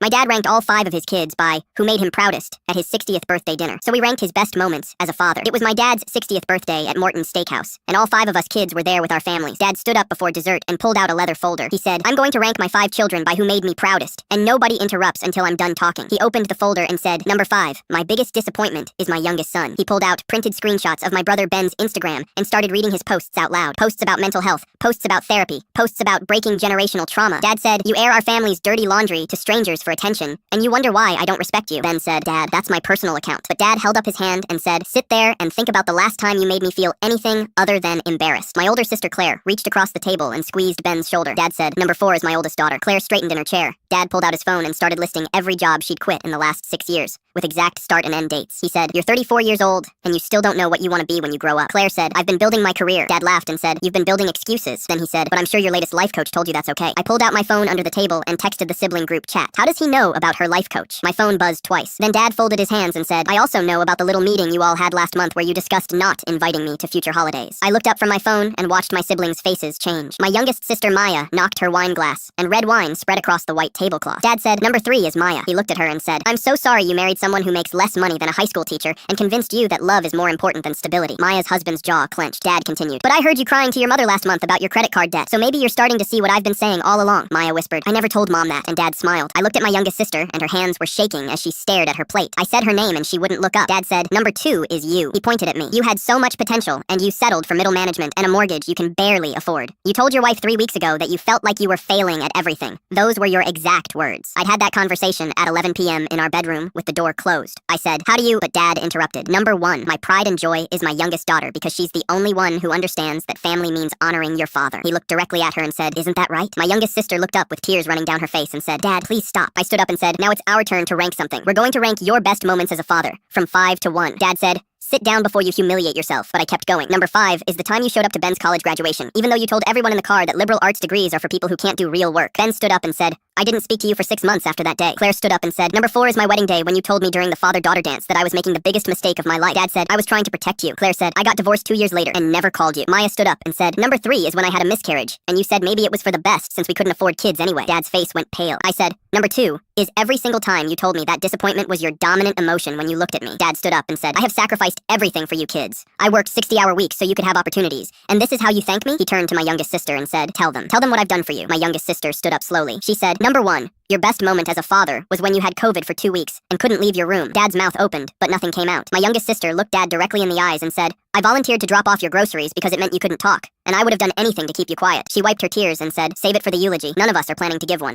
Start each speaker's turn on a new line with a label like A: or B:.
A: My dad ranked all 5 of his kids by who made him proudest at his 60th birthday dinner. So we ranked his best moments as a father. It was my dad's 60th birthday at Morton's Steakhouse, and all 5 of us kids were there with our families. Dad stood up before dessert and pulled out a leather folder. He said, "I'm going to rank my 5 children by who made me proudest, and nobody interrupts until I'm done talking." He opened the folder and said, "Number 5, my biggest disappointment is my youngest son." He pulled out printed screenshots of my brother Ben's Instagram and started reading his posts out loud. Posts about mental health, posts about therapy, posts about breaking generational trauma. Dad said, "You air our family's dirty laundry to strangers for attention, and you wonder why I don't respect you." Ben said, "Dad, that's my personal account." But Dad held up his hand and said, "Sit there and think about the last time you made me feel anything other than embarrassed." My older sister Claire reached across the table and squeezed Ben's shoulder. Dad said, "Number 4 is my oldest daughter." Claire straightened in her chair. Dad pulled out his phone and started listing every job she'd quit in the last 6 years, with exact start and end dates. He said, "You're 34 years old, and you still don't know what you want to be when you grow up." Claire said, "I've been building my career." Dad laughed and said, "You've been building excuses." Then he said, "But I'm sure your latest life coach told you that's okay." I pulled out my phone under the table and texted the sibling group chat. "How does he know about her life coach?" My phone buzzed twice. Then Dad folded his hands and said, "I also know about the little meeting you all had last month where you discussed not inviting me to future holidays." I looked up from my phone and watched my siblings' faces change. My youngest sister Maya knocked her wine glass, and red wine spread across the white tablecloth. Dad said, "Number 3 is Maya." He looked at her and said, "I'm so sorry you married someone who makes less money than a high school teacher and convinced you that love is more important than stability." Maya's husband's jaw clenched. Dad continued, "But I heard you crying to your mother last month about your credit card debt, so maybe you're starting to see what I've been saying all along." Maya whispered, "I never told Mom that," and Dad smiled. I looked at my youngest sister, and her hands were shaking as she stared at her plate. I said her name and she wouldn't look up. Dad said, "Number 2 is you." He pointed at me. "You had so much potential, and you settled for middle management and a mortgage you can barely afford. You told your wife 3 weeks ago that you felt like you were failing at everything. Those were your exact words." I'd had that conversation at 11 p.m. in our bedroom with the door closed. I said, "How do you—" But Dad interrupted. "Number 1, my pride and joy is my youngest daughter because she's the only one who understands that family means honoring your father." He looked directly at her and said, "Isn't that right?" My youngest sister looked up with tears running down her face and said, "Dad, please stop." I stood up and said, "Now it's our turn to rank something. We're going to rank your best moments as a father, from 5 to 1. Dad said, "Sit down before you humiliate yourself," but I kept going. "Number 5 is the time you showed up to Ben's college graduation, even though you told everyone in the car that liberal arts degrees are for people who can't do real work." Ben stood up and said, "I didn't speak to you for 6 months after that day." Claire stood up and said, "Number 4 is my wedding day when you told me during the father-daughter dance that I was making the biggest mistake of my life." Dad said, "I was trying to protect you." Claire said, "I got divorced 2 years later and never called you." Maya stood up and said, "Number 3 is when I had a miscarriage, and you said maybe it was for the best since we couldn't afford kids anyway." Dad's face went pale. I said, "Number 2 is every single time you told me that disappointment was your dominant emotion when you looked at me." Dad stood up and said, "I have sacrificed everything for you kids. I worked 60-hour weeks so you could have opportunities. And this is how you thank me?" He turned to my youngest sister and said, Tell them what I've done for you." My youngest sister stood up slowly. She said, "Number 1, your best moment as a father was when you had COVID for 2 weeks and couldn't leave your room." Dad's mouth opened, but nothing came out. My youngest sister looked Dad directly in the eyes and said, "I volunteered to drop off your groceries because it meant you couldn't talk, and I would have done anything to keep you quiet." She wiped her tears and said, "Save it for the eulogy. None of us are planning to give one."